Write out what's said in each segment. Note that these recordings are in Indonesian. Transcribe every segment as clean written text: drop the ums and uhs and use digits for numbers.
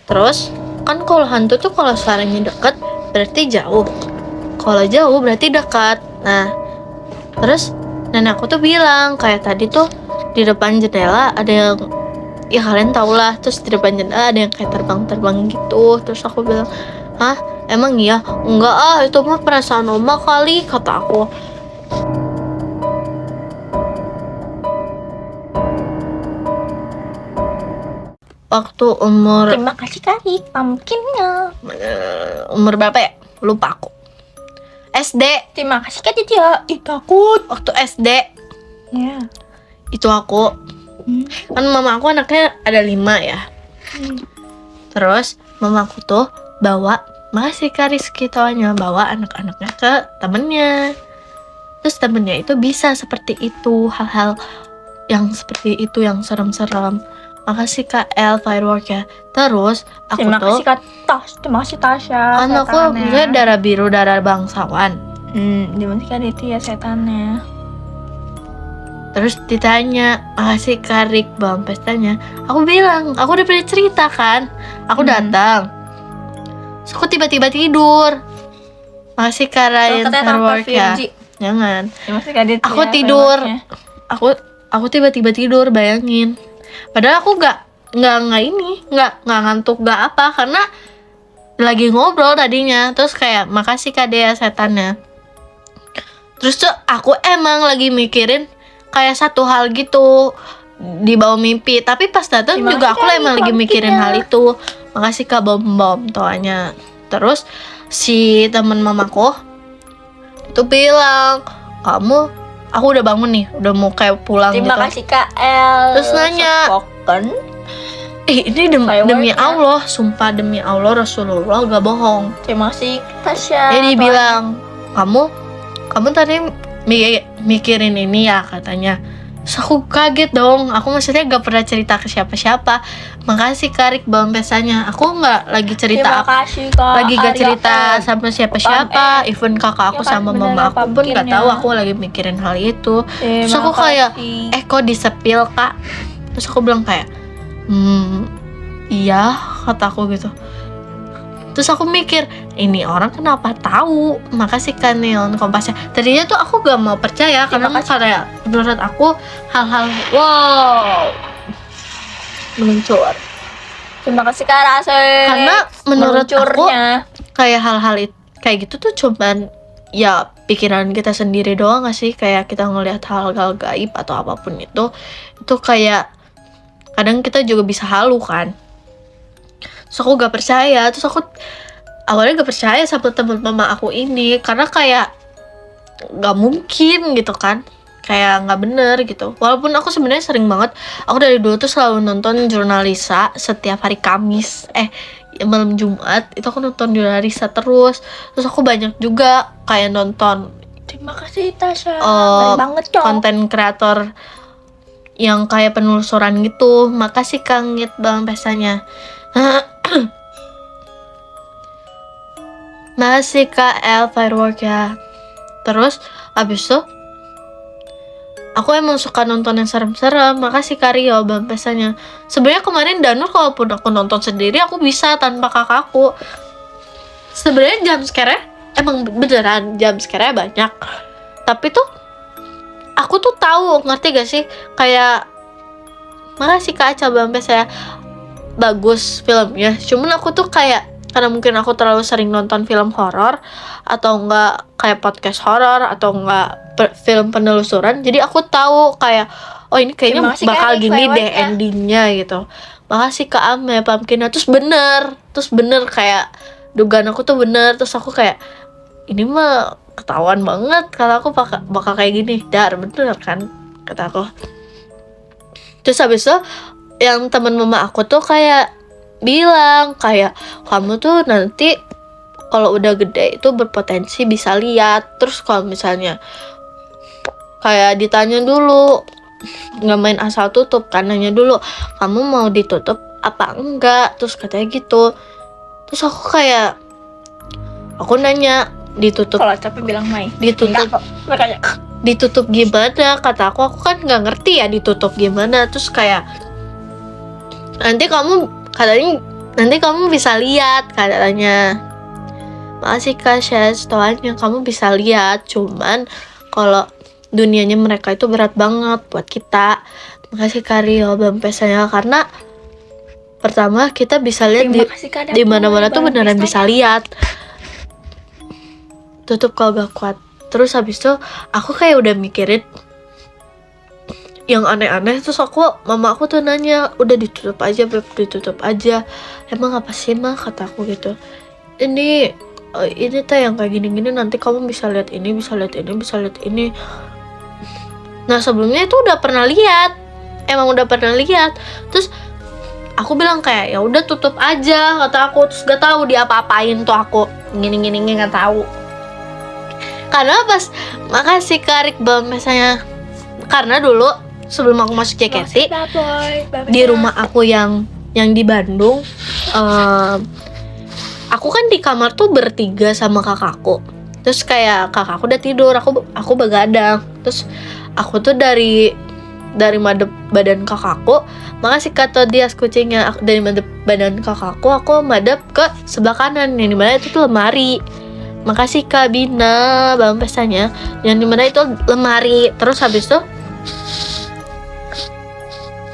Terus kan kalau hantu tuh kalau suaranya deket berarti jauh, kalau jauh berarti dekat. Nah terus nenek aku tuh bilang kayak tadi tuh di depan jendela ada yang, ya kalian tau lah, terus di depan jendela ada yang kayak terbang-terbang gitu. Terus aku bilang, hah emang iya? Enggak ah, itu mah perasaan oma kali, kata aku. Waktu umur Terima kasih Kari, pumpkinnya. umur berapa ya? Lupa aku. SD. Terima kasih Kak Ditya. Ih takut. Waktu SD Ya. itu aku kan mama aku anaknya ada 5 ya. Terus mama aku tuh bawa, masih Kak Rizky taunya, bawa anak-anaknya ke temennya. Terus temennya itu bisa seperti itu, hal-hal yang seperti itu yang serem-serem. Makasih Kak El firework ya. Terus aku Terima tuh kasih Kak Tas. Terima kasih Tasya. kan aku misalnya darah biru, darah bangsawan. Terima kasih Kak Ditya setannya. Terus ditanya, makasih Karik bawang pestanya. Aku bilang, aku udah pernah cerita kan. Aku datang. Terus aku tiba-tiba tidur. Makasih Kak Ryan firework ya. Jangan. Terima kasih Kak Ditya. Aku tidur. Aku tiba-tiba tidur, bayangin. Padahal aku nggak ngantuk, nggak apa, karena lagi ngobrol tadinya. Terus kayak makasih Kak Dea setannya. Terus tuh aku emang lagi mikirin kayak satu hal gitu di bawah mimpi. Tapi pas datang juga aku emang lagi mikirin hal itu. Makasih Kak bom toanya. Terus si temen mamaku itu bilang, aku udah bangun nih, udah mau kayak pulang Terima gitu. kasih Kak El. Terus nanya, ini demi Allah, sumpah demi Allah Rasulullah gak bohong. Terima kasih Tasya. Jadi bilang, kamu tadi mikirin ini ya katanya. Terus aku kaget dong, aku maksudnya gak pernah cerita ke siapa-siapa. Makasih Karik bawang pesanya. Aku gak lagi cerita, lagi gak cerita sama siapa-siapa. Even kakak aku sama mama aku pun gak tahu aku lagi mikirin hal itu. Terus aku kayak, kok disepil Kak? Terus aku bilang kayak, iya kata aku gitu. Terus aku mikir, ini orang kenapa tahu? Makasih kan Neon Kompasnya. Tadinya tuh aku gak mau percaya karena kayak menurut aku hal-hal wow meluncur. Terima kasih Kak Rase. Karena menurut aku kayak hal-hal kayak gitu tuh cuman ya pikiran kita sendiri doang gak sih? Kayak kita ngelihat hal-hal gaib atau apapun itu kayak kadang kita juga bisa halu kan. Terus aku gak percaya. Terus aku awalnya gak percaya sama temen mama aku ini karena kayak gak mungkin gitu kan, kayak gak bener gitu. Walaupun aku sebenarnya sering banget, aku dari dulu tuh selalu nonton Jurnalisa setiap hari Kamis, malam Jumat itu aku nonton Jurnalisa terus aku banyak juga kayak nonton. Terima kasih Tasya. Baik banget dong. Konten kreator yang kayak penelusuran gitu. Makasih Kang Ngit bawang pesanya. Masih Kak El firework ya. Terus abis itu aku emang suka nonton yang serem-serem. Makasih Kak Rio bawang pesanya. Sebenarnya kemarin Danur kalaupun aku nonton sendiri aku bisa tanpa kakakku. Sebenarnya jumpscare emang beneran jumpscare banyak. Tapi tuh aku tuh tahu, ngerti gak sih? Kayak makasih Kak Aca bawang pesanya. Bagus filmnya, cuman aku tuh kayak karena mungkin aku terlalu sering nonton film horor atau enggak kayak podcast horor atau enggak film penelusuran, jadi aku tahu kayak oh ini kayaknya bakal gini deh endingnya gitu. Makasih Kak Ame pumpkinnya. Terus bener kayak dugaan aku tuh bener. Terus aku kayak ini mah ketahuan banget kalau aku bakal kayak gini. Bener kan kata aku. Terus habis itu yang teman mama aku tuh kayak bilang kayak kamu tuh nanti kalau udah gede itu berpotensi bisa lihat. Terus kalau misalnya kayak ditanya dulu, nggak main asal tutup kan, nanya dulu kamu mau ditutup apa enggak. Terus katanya gitu. Terus aku kayak aku nanya ditutup, kalau capek bilang main ditutup gimana, kata aku kan nggak ngerti ya ditutup gimana. Terus kayak nanti kamu katanya nanti kamu bisa lihat katanya. Makasih Kak Syaz, soalnya kamu bisa lihat, cuman kalau dunianya mereka itu berat banget buat kita. Makasih Kak Rio Bampesanya, karena pertama kita bisa lihat di mana-mana tuh beneran bisa lihat. Tutup kalau gak kuat. Terus habis itu aku kayak udah mikirin yang aneh-aneh, terus mama aku tuh nanya, udah ditutup aja Beb, ditutup aja. Emang apa sih mah, kata aku gitu. Ini tuh yang kayak gini-gini, nanti kamu bisa lihat ini, bisa lihat ini, bisa lihat ini. Nah sebelumnya itu udah pernah lihat, emang udah pernah lihat. Terus aku bilang kayak ya udah tutup aja, kata aku. Terus gak tahu dia apa-apain tuh aku gini-gini nggak tahu. Karena pas makasih Karik misalnya, karena dulu sebelum aku masuk JKT di rumah aku yang di Bandung, aku kan di kamar tuh bertiga sama kakakku. Terus kayak kakakku udah tidur, aku begadang. Terus aku tuh dari madep badan kakakku, makasih kata Dias kucingnya, dari madep badan kakakku aku madep ke sebelah kanan, yang dimana itu tuh lemari. Makasih Kak Bina Bang Pesanya, yang dimana itu lemari. Terus habis itu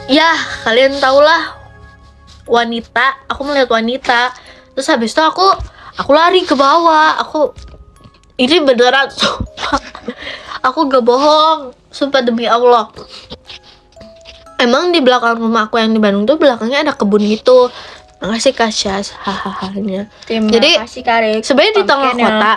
ya kalian tahulah wanita, aku melihat wanita. Terus habis itu aku lari ke bawah. Ini beneran sumpah. Aku gak bohong, sumpah demi Allah. Emang di belakang rumah aku yang di Bandung tuh belakangnya ada kebun gitu. Makasih Kak Syaz, hahaha-nya. Jadi sebenarnya di tengah kota.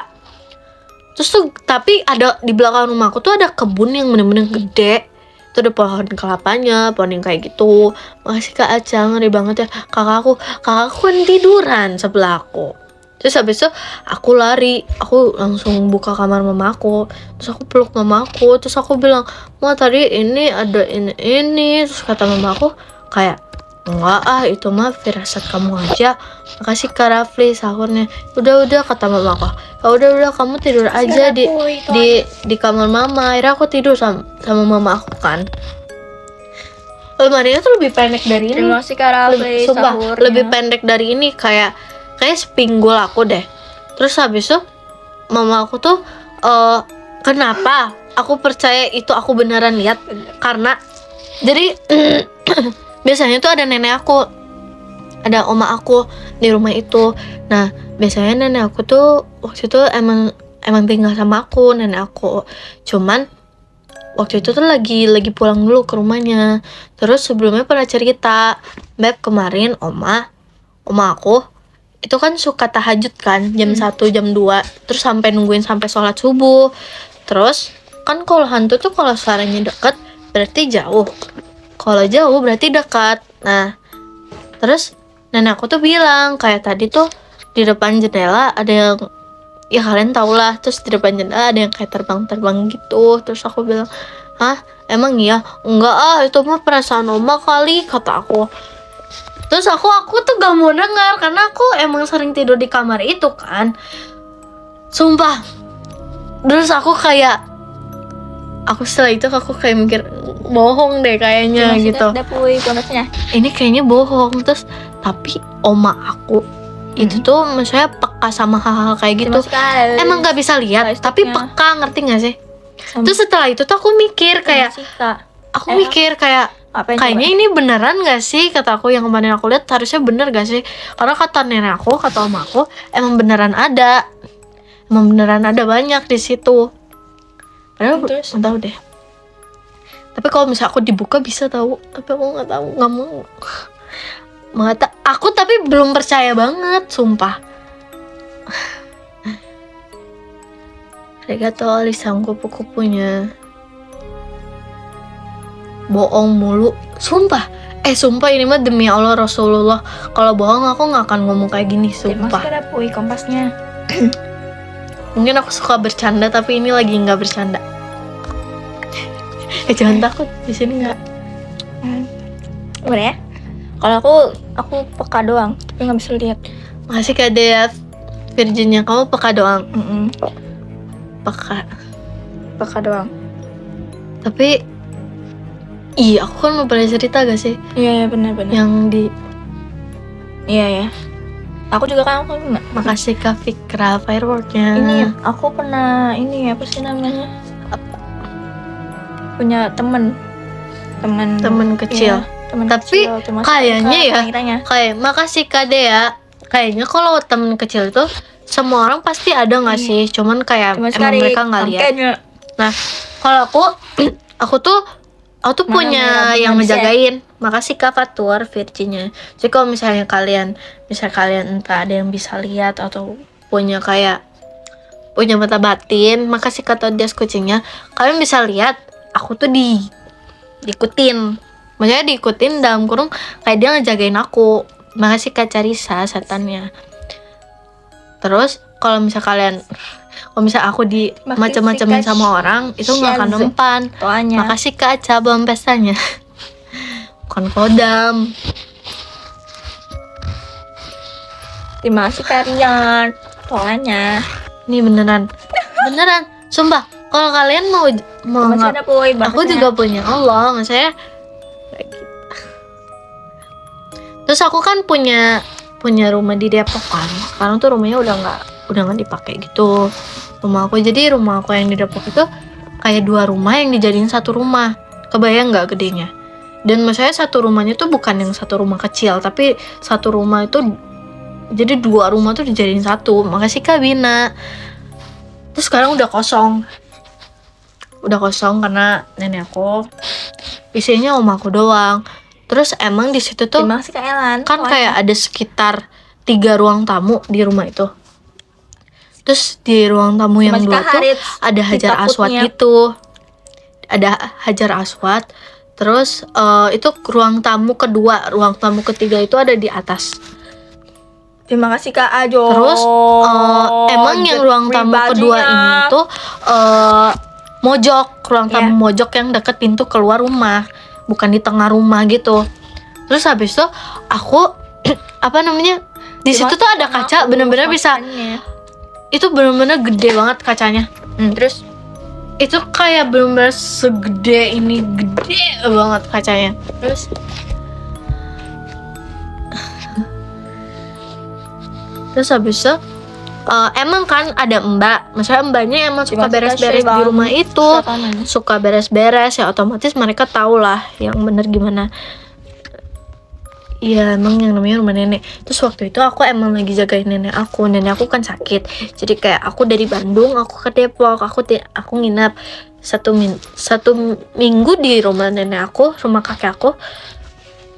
Terus tuh tapi ada di belakang rumahku tuh ada kebun yang bener-bener gede. Itu ada pohon kelapanya, pohon yang kayak gitu. Makasih Kak Aca, ngeri banget ya. Kakakku kan tiduran sebelah aku. Terus habis itu aku lari, aku langsung buka kamar mamaku. Terus aku peluk mamaku, terus aku bilang, "Ma, tadi ini ada ini." Terus kata mamaku kayak, "Enggak itu mah firasat kamu aja." Makasih Kak Rafli sahurnya. Udah kata mamaku. "Ya udah kamu tidur aja di kamar mama." Akhirnya aku tidur sama mama aku kan. Lemarinya tuh lebih pendek dari ini. Terima kasih Kak Rafli sahurnya. Lebih pendek dari ini, kayak sepinggul aku deh. Terus habis itu mama aku tuh kenapa aku percaya itu aku beneran lihat, karena jadi biasanya tuh ada nenek aku, ada oma aku di rumah itu. Nah biasanya nenek aku tuh waktu itu emang tinggal sama aku, nenek aku. Cuman waktu itu tuh lagi pulang dulu ke rumahnya. Terus sebelumnya pernah cerita, Beb, kemarin oma aku itu kan suka tahajud kan, jam 1, jam 2, terus sampai nungguin sampai sholat subuh. Terus kan kalau hantu tuh kalau suaranya deket berarti jauh, kalau jauh berarti dekat. Nah terus nenek aku tuh bilang kayak tadi tuh di depan jendela ada yang, ya kalian tau lah. Terus di depan jendela ada yang kayak terbang gitu. Terus aku bilang, "Hah, emang iya?" "Enggak itu mah perasaan oma kali," kata aku. Terus aku tuh gak mau dengar, karena aku emang sering tidur di kamar itu kan, sumpah. Terus setelah itu aku kayak mikir, bohong deh kayaknya gitu. Ini kayaknya bohong. Terus tapi oma aku itu tuh maksudnya peka sama hal-hal kayak gitu. Emang gak bisa lihat, tapi peka, ngerti gak sih? Terus setelah itu tuh aku mikir kayak, kayaknya ini beneran gak sih, kata aku. Yang kemarin aku lihat harusnya bener gak sih, karena kata nenek aku, kata om aku, emang beneran ada banyak di situ. Padahal nggak tahu deh. Tapi kalau misalnya aku dibuka bisa tahu, tapi aku nggak tahu, nggak mau. Aku tapi belum percaya banget, sumpah. Arigato Alisang kupu-kupunya. Bohong mulu, sumpah. Sumpah ini mah demi Allah Rasulullah. Kalau bohong aku nggak akan ngomong kayak gini, sumpah. Terima kasih kompasnya. Mungkin aku suka bercanda, tapi ini lagi nggak bercanda. Jangan takut, di sini nggak. Udah ya. Kalau aku peka doang, tapi nggak bisa lihat. Makasih Kak Dea Virginnya, kamu peka doang. Peka doang. Tapi iya, aku kan mau pernah cerita gak sih? Iya benar. Yang di Iya ya. Aku juga kan Makasih Kak Fikra fireworknya. ini aku pernah ini apa sih namanya? Punya temen kecil. iya, temen Tapi kecil, cuma kayaknya ya, kiranya. kayak makasih Kak Dea. Kayaknya kalau temen kecil itu semua orang pasti ada nggak sih? Cuman kayak Cuma emang sekali mereka nggak lihat. angkanya. Nah, kalau aku tuh Mana punya merah yang bisa. ngejagain. Makasih Kak Fatur, Virginya. Jadi kalau misalnya kalian entah ada yang bisa lihat atau punya mata batin, makasih Kak Todias kucingnya. Kalian bisa lihat, aku tuh diikutin. Maksudnya diikutin dalam kurung kayak dia ngejagain aku. Makasih Kak Carisa, setannya. Terus kalau misalnya aku di Makasih, macam-macamin Kak sama orang, itu nggak akan Syaz. mempan. Toanya. Makasih Kak Aca belum pestanya. Bukan kodam. Terima kasih kalian. Toanya. Ini beneran. Sumpah, kalau kalian mau Masih ada boy. aku juga punya Allah, saya kayak gitu. Terus aku kan punya rumah di Depok kan. Sekarang tuh rumahnya udah nggak dipakai gitu. Rumah aku yang di Depok itu kayak 2 rumah yang dijadiin 1 rumah. Kebayang nggak gedenya? Dan maksudnya 1 rumahnya tuh bukan yang 1 rumah kecil, tapi 1 rumah itu jadi 2 rumah tuh dijadiin 1. Makasih Kak Bina. Terus sekarang udah kosong karena nenek aku isinya om aku doang. Terus emang di situ tuh Terima kasih Kak Elan. kan Toanya. kayak ada sekitar 3 ruang tamu di rumah itu. Terus di ruang tamu yang Terima 2 kasih Kak tuh Harits. ada hajar aswad Takutnya. gitu. Ada hajar aswad. Terus itu ruang tamu kedua, ruang tamu ketiga itu ada di atas. Terima kasih Kak Ajo. Terus emang yang ruang tamu kedua ini tuh mojok, ruang tamu mojok yang deket pintu keluar rumah, bukan di tengah rumah gitu. Terus habis itu aku di situ tuh ada kaca, bener-bener bisa, itu bener-bener gede banget kacanya. Terus Itu kayak bener-bener segede ini, gede banget kacanya. Terus habis itu emang kan ada mbak, maksudnya mbaknya emang suka beres-beres di rumah itu, suka beres-beres ya, otomatis mereka tahu lah yang bener gimana. Iya, emang yang namanya rumah nenek. Terus waktu itu aku emang lagi jagain nenek aku kan sakit, jadi kayak aku dari Bandung aku ke Depok, aku nginap satu minggu di rumah nenek aku, rumah kakek aku.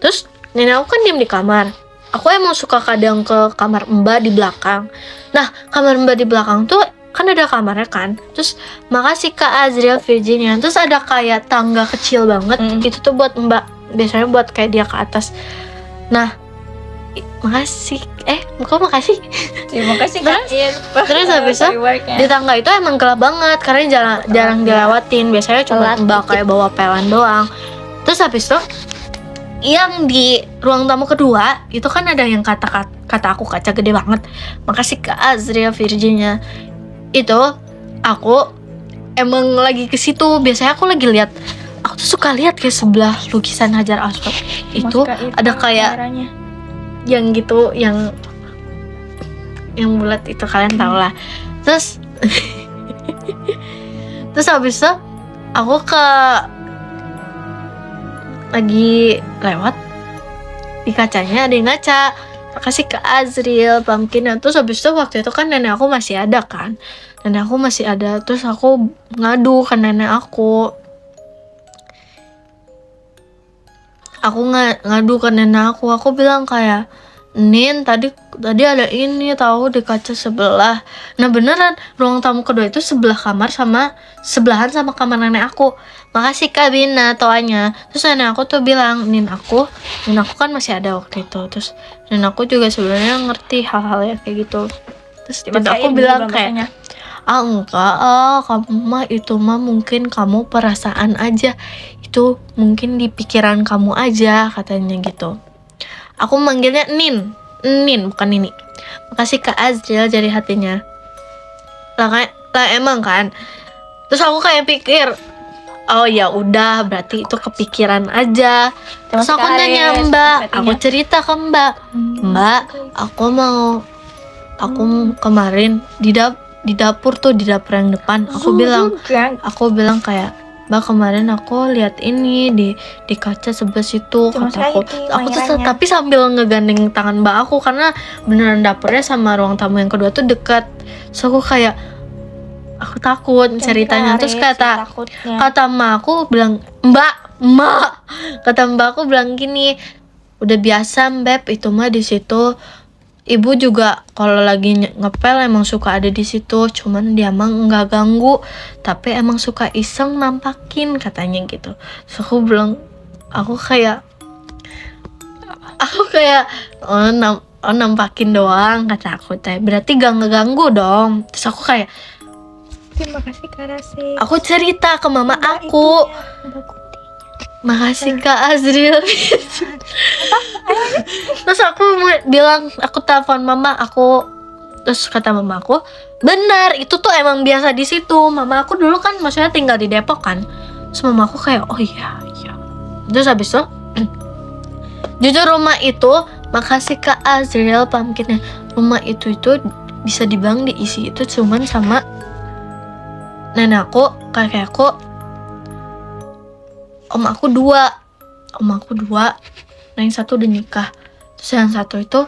Terus nenek aku kan diem di kamar. Aku emang suka kadang ke kamar mbak di belakang. Nah, kamar mbak di belakang tuh kan ada kamarnya kan. Terus makasih Kak Azriel Virginia. Terus ada kayak tangga kecil banget. Itu tuh buat mbak. Biasanya buat kayak dia ke atas. Nah, makasih. Kok makasih? terima kasih Kak. Terus habis itu di tangga itu emang gelap banget karena jarang dilewatin. Biasanya cuma mbak kayak bawa pelan doang. Terus habis itu yang di ruang tamu kedua itu kan ada yang kata aku kaca gede banget. Makasih Kak Azria Virginia. Itu aku emang lagi ke situ. Biasanya aku lagi lihat. Aku tuh suka lihat kayak sebelah lukisan Hajar Aswad itu ada kayak yang gitu, yang bulat itu, kalian tau lah. Terus habis itu aku lagi lewat di kacanya ada yang ngaca, makasih ke Azril pumpkin. Terus habis itu waktu itu kan nenek aku masih ada kan, terus aku ngadu ke nenek aku ngadu ke nenek aku bilang kayak, Nin tadi ada ini tahu di kaca sebelah. Nah beneran ruang tamu kedua itu sebelahan sama kamar nenek aku. Makasih Kak Bina toanya. Terus nenek aku tuh bilang, Nin aku kan masih ada waktu itu. Terus nenek aku juga sebenarnya ngerti hal-hal yang kayak gitu. Terus aku bilang kayak, enggak, kamu mah itu mah mungkin kamu perasaan aja, itu mungkin di pikiran kamu aja, katanya gitu. Aku manggilnya Nin bukan Nini. Makasih Kak Azril jadi hatinya. Lah emang kan. Terus aku kayak pikir, oh ya udah berarti itu kepikiran aja. Terus aku nanya Mbak, aku cerita ke Mbak, Mbak, aku kemarin di dapur tuh, di dapur yang depan, aku bilang kayak, Mbak, kemarin aku lihat ini di kaca sebelah situ, kata aku tuh tapi sambil ngegandeng tangan Mbak aku karena beneran dapurnya sama ruang tamu yang kedua tuh dekat. So aku kayak aku takut ceritanya. Terus kata Mbak aku bilang, Mbak, kata Mbak aku bilang gini, udah biasa Mbak, itu mah di situ. Ibu juga kalau lagi ngepel emang suka ada di situ, cuman dia emang nggak ganggu, tapi emang suka iseng nampakin, katanya gitu. So aku bilang, aku kayak nampakin doang, kata aku teh. Berarti gak ngeganggu dong. Terus aku kayak, terima kasih Kak Rasi. aku cerita ke mama aku. Makasih Kak Azril. Terus aku bilang, aku telepon mama aku. Terus kata mama aku, benar itu tuh emang biasa di situ. Mama aku dulu kan maksudnya tinggal di Depok kan. Terus mama aku kayak, oh iya. Terus habis itu jujur rumah itu, makasih Kak Azril pumpkinnya. Rumah itu bisa dibilang diisi itu cuman sama nenek aku, kakek aku, om aku dua. Nah yang satu udah nikah. Terus yang satu itu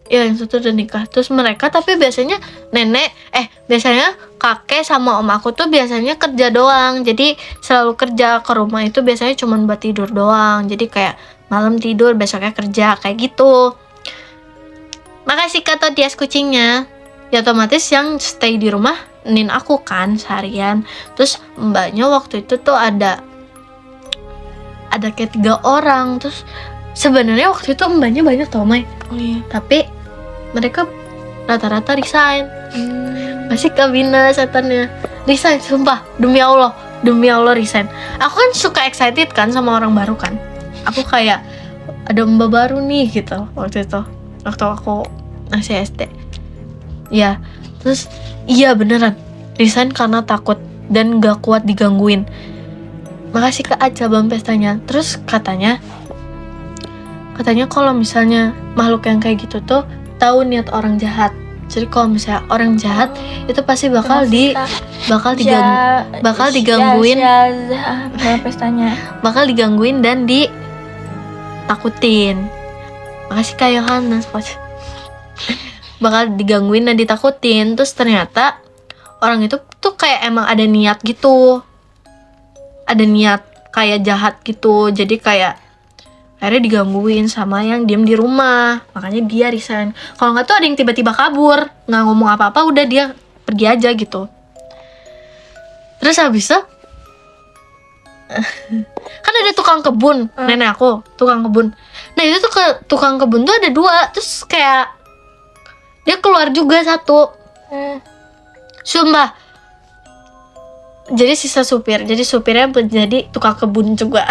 yang satu udah nikah. Terus mereka tapi biasanya biasanya kakek sama om aku tuh biasanya kerja doang. Jadi selalu kerja, ke rumah itu biasanya cuma buat tidur doang. Jadi kayak malam tidur, besoknya kerja, kayak gitu. Makasih kata Tias kucingnya. Ya otomatis yang stay di rumah nin aku kan seharian. Terus mbaknya waktu itu tuh ada kayak 3 orang. Terus sebenarnya waktu itu mbaknya banyak tau Mai. Oh iya. Tapi mereka rata-rata resign. Masih kabina setannya. Resign, sumpah, demi Allah resign. Aku kan suka excited kan sama orang baru kan. Aku kayak ada mbak baru nih gitu waktu itu. Waktu aku masih SD. Ya, terus iya beneran resign karena takut dan gak kuat digangguin. Makasih Kak Aca bang pestanya. Terus katanya kalau misalnya makhluk yang kayak gitu tuh tahu niat orang jahat. Jadi kalau misalnya orang jahat itu pasti bakal digangguin. Pestanya. Bakal digangguin dan ditakutin. Makasih Kak Yohanes. Bakal digangguin dan ditakutin. Terus ternyata orang itu tuh kayak emang ada niat gitu, ada niat kayak jahat gitu. Jadi kayak akhirnya digangguin sama yang diem di rumah, makanya dia resign. Kalau nggak tuh ada yang tiba-tiba kabur, nggak ngomong apa-apa, udah dia pergi aja gitu. Terus habis itu kan ada tukang kebun, nenek aku tukang kebun. Nah itu tuh tukang kebun tuh ada 2. Terus kayak dia keluar juga 1. Sumpah. Jadi sisa supir. Jadi supirnya menjadi tukang kebun juga.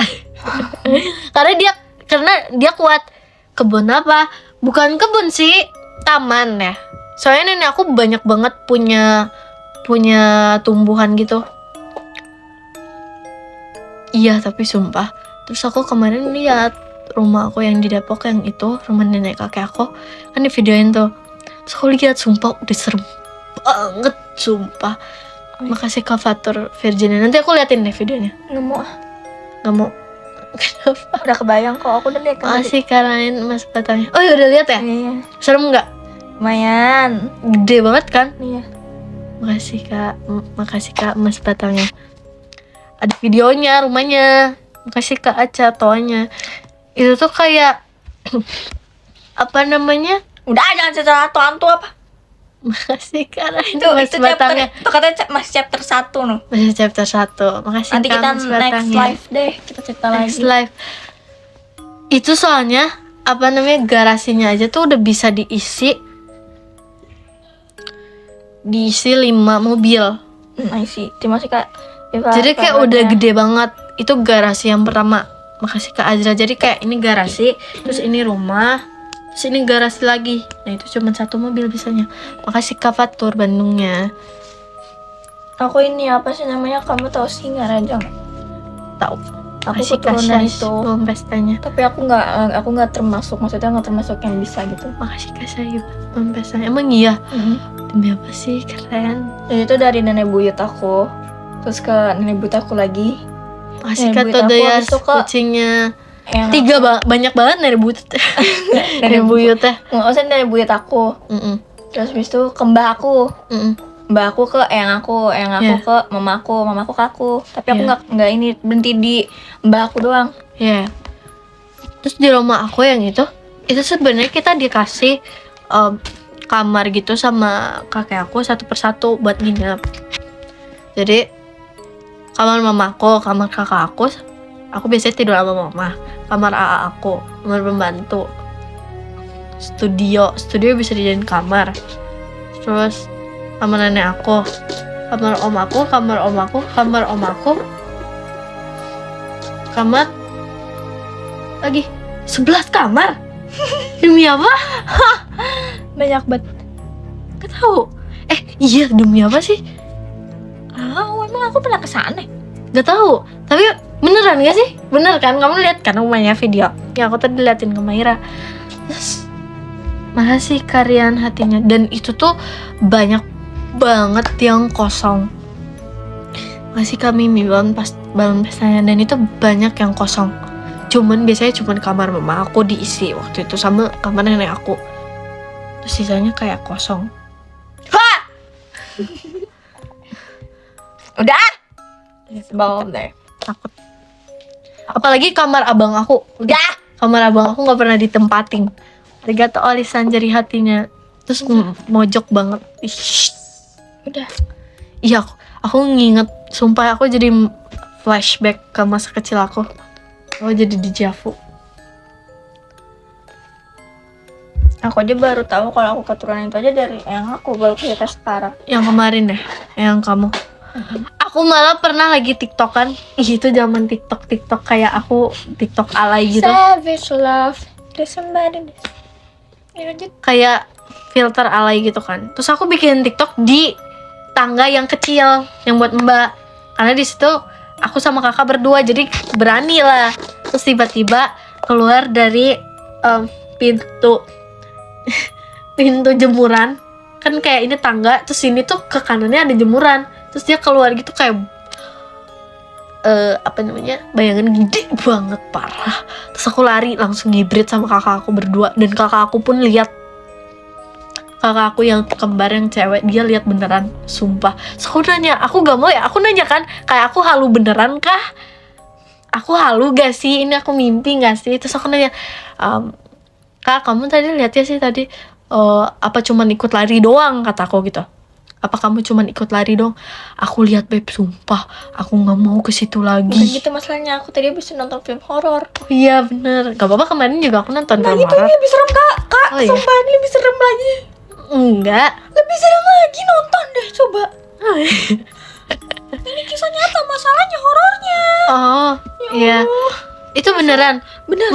Karena dia kuat. Kebun apa? Bukan kebun sih, taman ya. Soalnya nenek aku banyak banget punya tumbuhan gitu. Iya, tapi sumpah. Terus aku kemarin lihat rumah aku yang di Depok yang itu, rumah nenek kakek aku, kan di videoin tuh. Terus aku lihat, sumpah udah serem banget, sumpah. Makasih Kak Fatur Virginia. Nanti aku liatin deh videonya. Nggak mau. Kenapa? Udah kebayang kok, aku udah lihat. Makasih Kak Rain Mas Batangnya. Oh ya udah lihat ya? Iya. Serem nggak? Lumayan. Gede banget kan? Iya. Makasih Kak Mas Batangnya. Ada videonya rumahnya. Makasih Kak Aca toanya. Itu tuh kayak apa namanya? Udah jangan cerita hantu apa. Makasih Kak Rain Itu Mas Batangnya. Itu katanya masih chapter 1 nih. Masih chapter 1. Makasih Nanti Kak kita Mas next Batangnya. live deh, kita cerita Next lagi. live. Itu soalnya apa namanya, garasinya aja tuh udah bisa diisi 5 mobil. I see. Terima kasih Kak. Jadi kayak udah gede banget. Itu garasi yang pertama. Makasih Kak Azra. Jadi kayak ini garasi, terus ini rumah, terus ini garasi lagi. Nah itu cuma 1 mobil bisanya. Makasih Kak Fatur Bandungnya. Aku ini apa sih namanya? Kamu tahu Singaraja nggak? Tahu. Aku Makasih Kak keturunan Syais itu. belum pestanya. Tapi aku nggak termasuk, maksudnya nggak termasuk yang bisa gitu. Makasih Kak Syais belum pestanya. Emang iya? Demi apa sih? Keren. Dan itu dari nenek buyut aku, terus ke nenek buyut aku lagi. Makasih Nenek Kak buyut aku Todayas habis itu ke kucingnya. yang 3 banyak banget dari buyut. Dari buyut teh. maksudnya nenek buyut aku. Terus habis itu ke mbah aku. Mbak aku ke eyang aku Yeah. ke mamaku ke aku. Tapi aku Yeah. nggak ini berhenti di mbak aku doang. Ya. Terus di rumah aku yang itu sebenarnya kita dikasih kamar gitu sama kakek aku satu persatu buat nginep. Jadi kamar mamaku, kamar kakak aku biasanya tidur sama mama. Kamar AA aku, kamar pembantu, studio bisa dijadiin kamar. Terus kamar nenek aku, kamar om aku, kamar lagi 11 kamar. Demi apa? Banyak banget. Gak tahu. Iya demi apa sih? Emang aku pernah kesana? Gak tahu. Tapi beneran gak sih? Bener kan? Kamu lihat kan rumahnya video? Ya aku tadi liatin ke Maira. Terus mana sih karyan hatinya? Dan itu tuh banyak banget yang kosong. Masih kami balon pestanya dan itu banyak yang kosong. Biasanya kamar mama aku diisi waktu itu sama kamar nenek aku. Terus sisanya kayak kosong. Udah. Sebelum deh. Takut. Apalagi kamar abang aku. Udah. Kamar abang aku nggak pernah ditempatin. Arigato alisan jari hatinya. Terus mojok banget. Udah. Iya, aku nginget. Sumpah aku jadi flashback ke masa kecil aku. Aku jadi dejavu. Aku aja baru tahu kalau aku keturunan itu aja dari yang aku baru cerita sekarang. Yang kemarin deh, yang kamu. Aku malah pernah lagi tiktokan. Itu zaman tiktok kayak aku tiktok alay gitu. Savage love. There's somebody. Ya lanjut. Kayak filter alay gitu kan. Terus aku bikin tiktok di tangga yang kecil yang buat mbak. Karena di situ aku sama kakak berdua jadi berani lah. Terus tiba-tiba keluar dari pintu jemuran kan kayak ini tangga, terus ini tuh ke kanannya ada jemuran, terus dia keluar gitu kayak bayangan gede banget parah. Terus aku lari langsung ngibrit sama kakak aku berdua dan kakak aku pun lihat. Kakak aku yang kembar yang cewek dia lihat beneran, sumpah. Terus aku nanya, aku gak mau ya, aku nanya kan kayak aku halu beneran kah? Aku halu gak sih? Ini aku mimpi gak sih? Terus aku nanya, Kak, kamu tadi lihat ya sih tadi apa cuman ikut lari doang, kataku gitu. Apa kamu cuman ikut lari doang? Aku lihat beb, sumpah aku nggak mau ke situ lagi. Bukan gitu masalahnya, aku tadi habis nonton film horor. Oh, iya bener, gak apa-apa, kemarin juga aku nonton film Itu horor. lebih serem kak, Oh, iya? sumpah ini lebih serem lagi. Enggak. Lebih serem lagi, nonton deh coba. Oh, iya. Ini kisah nyata masalahnya horornya. Oh iya, itu beneran. Bener.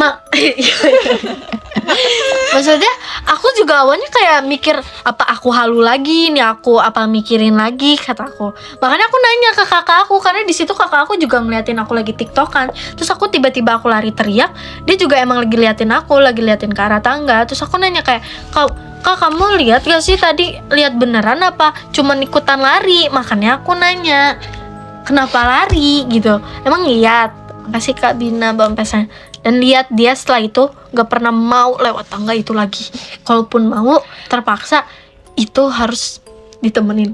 Maksudnya aku juga awalnya kayak mikir apa aku halu lagi nih, aku apa mikirin lagi, kataku. Makanya aku nanya ke kakak aku karena di situ kakak aku juga ngeliatin aku lagi tiktokan. Terus aku tiba-tiba aku lari teriak, dia juga emang lagi liatin aku, lagi liatin ke arah tangga. Terus aku nanya kayak, Kak kamu lihat gak sih tadi, lihat beneran apa cuman ikutan lari? Makanya aku nanya kenapa lari gitu. Emang lihat. Makasih Kak Bina Bampesnya. Dan lihat dia setelah itu gak pernah mau lewat tangga itu lagi. Kalaupun mau terpaksa itu harus ditemenin.